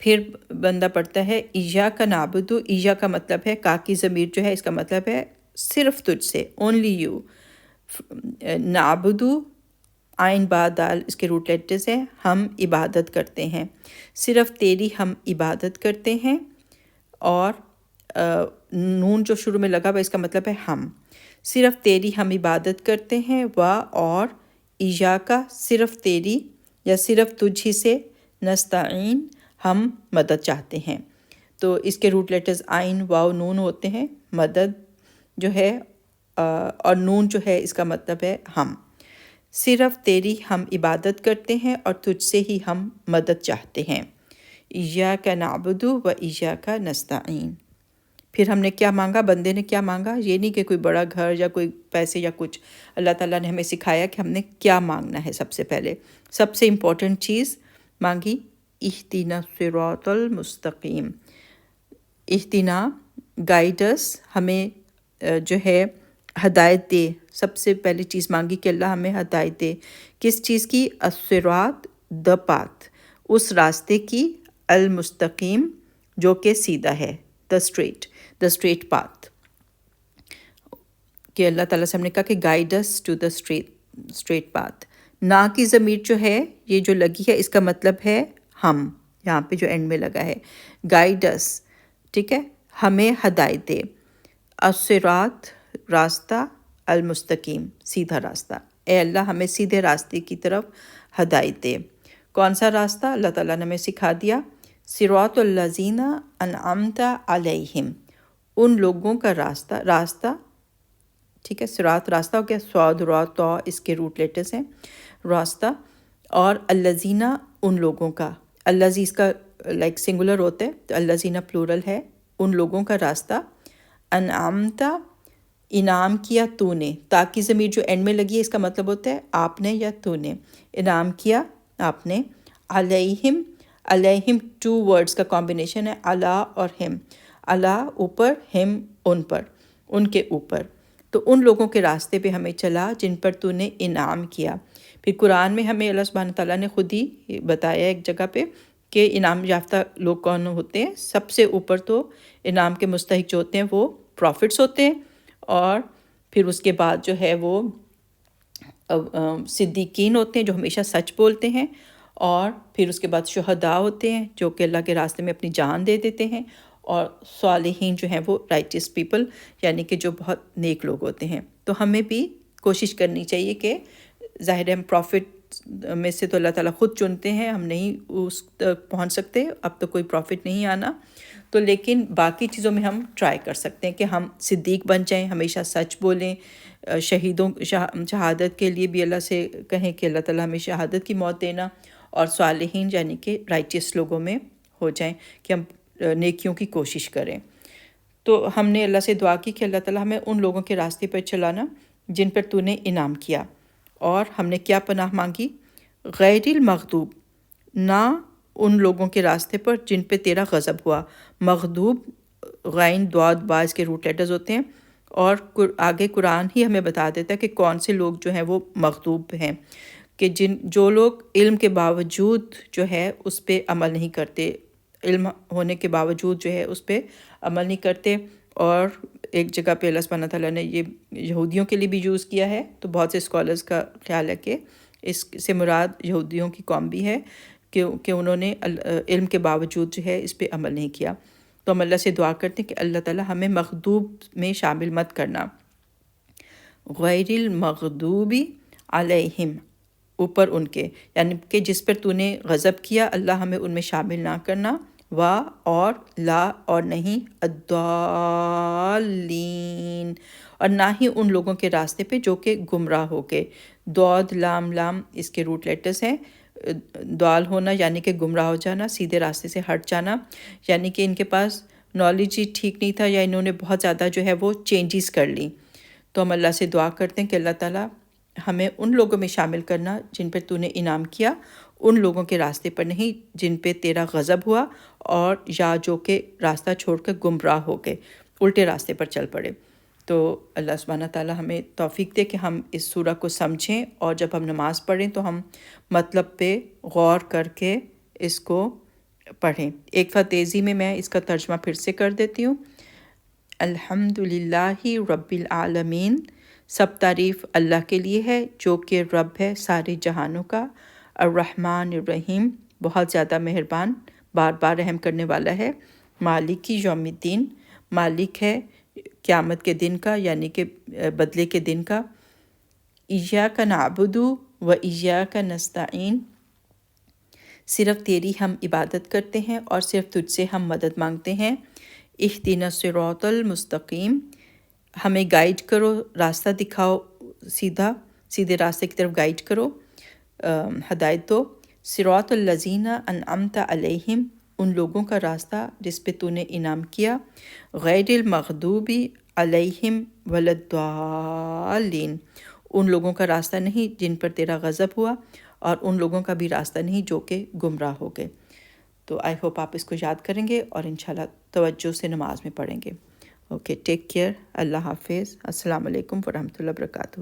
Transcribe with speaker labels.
Speaker 1: پھر بندہ پڑھتا ہے ایجا کا نابدو، ایجا کا مطلب ہے کا کی ضمیر جو ہے اس کا مطلب ہے صرف تجھ سے، اونلی یو. نابدو آئین با دال اس کے روٹ لیٹرز ہیں، ہم عبادت کرتے ہیں، صرف تیری ہم عبادت کرتے ہیں. اور نون جو شروع میں لگا ہوا اس کا مطلب ہے ہم، صرف تیری ہم عبادت کرتے ہیں. اور ایجا کا صرف تیری یا صرف تجھ ہی سے، نستعین ہم مدد چاہتے ہیں. تو اس کے روٹ لیٹرز آئین واو نون ہوتے ہیں. مدد جو ہے اور نون جو ہے اس کا مطلب ہے ہم، صرف تیری ہم عبادت کرتے ہیں اور تجھ سے ہی ہم مدد چاہتے ہیں. ایاک نعبد و ایاک نستعین. پھر ہم نے کیا مانگا، بندے نے کیا مانگا، یہ نہیں کہ کوئی بڑا گھر یا کوئی پیسے یا کچھ. اللہ تعالیٰ نے ہمیں سکھایا کہ ہم نے کیا مانگنا ہے. سب سے پہلے سب سے امپورٹنٹ چیز مانگی اہدنا الصراط المستقیم. اہدنا گائیڈس، ہمیں جو ہے ہدایت دے. سب سے پہلی چیز مانگی کہ اللہ ہمیں ہدایت دے. کس چیز کی؟ الصراط دا پاتھ، اس راستے کی، المستقیم جو کہ سیدھا ہے، دا اسٹریٹ پاتھ. کہ اللہ تعالیٰ سے ہم نے کہا کہ guide us to the straight path. نا کی ضمیر جو ہے یہ جو لگی ہے اس کا مطلب ہے ہم، یہاں پہ جو اینڈ میں لگا ہے گائیڈ اس، ٹھیک ہے، ہمیں ہدایت دے. الصراط راستہ، المستقیم سیدھا راستہ. اے اللہ ہمیں سیدھے راستے کی طرف ہدایت دے. کون سا راستہ؟ اللہ تعالیٰ نے ہمیں سکھا دیا، صراط الذین انعمت علیہم، ان لوگوں کا راستہ، ٹھیک ہے. صراط راستہ ہو گیا، صاد را تا اس کے روٹ لیٹرز ہیں، راستہ. اور الذین ان لوگوں کا، الذی اس کا لائک سنگولر ہوتا ہے تو الذین پلورل ہے، ان لوگوں کا راستہ. انعمت انعام کیا تو نے، تاکہ ضمیر جو اینڈ میں لگی ہے اس کا مطلب ہوتا ہے آپ نے یا تو نے، انعام کیا آپ نے. علیہم، علیہم ٹو ورڈز کا کمبینیشن ہے، علی اور ہم. علی اوپر، ہم ان پر، ان کے اوپر. تو ان لوگوں کے راستے پہ ہمیں چلا جن پر تو نے انعام کیا. پھر قرآن میں ہمیں اللہ سبحانہ تعالیٰ نے خود ہی بتایا ایک جگہ پہ کہ انعام یافتہ لوگ کون ہوتے ہیں. سب سے اوپر تو انعام کے مستحق جو ہوتے ہیں وہ پروفٹس ہوتے ہیں، اور پھر اس کے بعد جو ہے وہ صدیقین ہوتے ہیں جو ہمیشہ سچ بولتے ہیں، اور پھر اس کے بعد شہداء ہوتے ہیں جو کہ اللہ کے راستے میں اپنی جان دے دیتے ہیں، اور صالحین جو ہیں وہ رائٹس پیپل یعنی کہ جو بہت نیک لوگ ہوتے ہیں. تو ہمیں بھی کوشش کرنی چاہیے کہ ظاہر ہم پروفٹ میں سے تو اللہ تعالیٰ خود چنتے ہیں، ہم نہیں اس تک پہنچ سکتے، اب تو کوئی پروفٹ نہیں آنا، تو لیکن باقی چیزوں میں ہم ٹرائی کر سکتے ہیں کہ ہم صدیق بن جائیں، ہمیشہ سچ بولیں. شہیدوں شہادت کے لیے بھی اللہ سے کہیں کہ اللہ تعالیٰ ہمیں شہادت کی موت دینا، اور صالحین یعنی کہ رائچیس لوگوں میں ہو جائیں کہ ہم نیکیوں کی کوشش کریں. تو ہم نے اللہ سے دعا کی کہ اللہ تعالیٰ ہمیں ان لوگوں کے راستے پر چلانا جن پر تو نے انعام کیا. اور ہم نے کیا پناہ مانگی؟ غیر المغضوب، نہ ان لوگوں کے راستے پر جن پہ تیرا غضب ہوا. مغضوب غین دعاد باز کے روٹ لیٹرز ہوتے ہیں، اور آگے قرآن ہی ہمیں بتا دیتا ہے کہ کون سے لوگ جو ہیں وہ مغضوب ہیں، کہ جو لوگ علم کے باوجود جو ہے اس پہ عمل نہیں کرتے، علم ہونے کے باوجود جو ہے اس پہ عمل نہیں کرتے. اور ایک جگہ پہ اللہ سبحانہ تعالیٰ نے یہ یہودیوں کے لیے بھی یوز کیا ہے، تو بہت سے اسکالرز کا خیال ہے کہ اس سے مراد یہودیوں کی قوم بھی ہے کہ انہوں نے علم کے باوجود جو ہے اس پہ عمل نہیں کیا. تو ہم اللہ سے دعا کرتے ہیں کہ اللہ تعالیٰ ہمیں مغضوب میں شامل مت کرنا. غیر المغضوب علیہم، اوپر ان کے، یعنی کہ جس پر تو نے غضب کیا اللہ ہمیں ان میں شامل نہ کرنا. اور لا اور نہیں، الضالین، اور نہ ہی ان لوگوں کے راستے پہ جو کہ گمراہ ہو گئے. دعد لام لام اس کے روٹ لیٹرز ہیں. دال ہونا یعنی کہ گمراہ ہو جانا، سیدھے راستے سے ہٹ جانا، یعنی کہ ان کے پاس نالج ہی ٹھیک نہیں تھا، یا انہوں نے بہت زیادہ جو ہے وہ چینجز کر لی. تو ہم اللہ سے دعا کرتے ہیں کہ اللہ تعالیٰ ہمیں ان لوگوں میں شامل کرنا جن پر تو نے انعام کیا، ان لوگوں کے راستے پر نہیں جن پہ تیرا غضب ہوا، اور یا جو کہ راستہ چھوڑ کر گمراہ ہو گئے، الٹے راستے پر چل پڑے. تو اللہ سبحانہ تعالیٰ ہمیں توفیق دے کہ ہم اس سورہ کو سمجھیں، اور جب ہم نماز پڑھیں تو ہم مطلب پہ غور کر کے اس کو پڑھیں۔ ایک دفعہ تیزی میں میں اس کا ترجمہ پھر سے کر دیتی ہوں۔ الحمدللہ رب العالمین، سب تعریف اللہ کے لیے ہے جو کہ رب ہے سارے جہانوں کا، الرحمن الرحیم، بہت زیادہ مہربان، بار بار رحم کرنے والا ہے، مالک یوم الدین، مالک ہے قیامت کے دن کا یعنی کہ بدلے کے دن کا، ایاک نعبد و ایاک نستعین، صرف تیری ہم عبادت کرتے ہیں اور صرف تجھ سے ہم مدد مانگتے ہیں، اہدنا الصراط المستقیم، ہمیں گائیڈ کرو، راستہ دکھاؤ، سیدھے راستے کی طرف گائیڈ کرو، ہدایت دو، صراط الذین انعمت علیہم، ان لوگوں کا راستہ جس پہ تو نے انعام کیا، غیر المغضوب علیہم ولا الضالین، ان لوگوں کا راستہ نہیں جن پر تیرا غضب ہوا، اور ان لوگوں کا بھی راستہ نہیں جو کہ گمراہ ہو گئے۔ تو آئی ہوپ آپ اس کو یاد کریں گے اور انشاءاللہ توجہ سے نماز میں پڑھیں گے۔ اوکے، ٹیک کیئر، اللہ حافظ، السلام علیکم ورحمۃ اللہ وبرکاتہ۔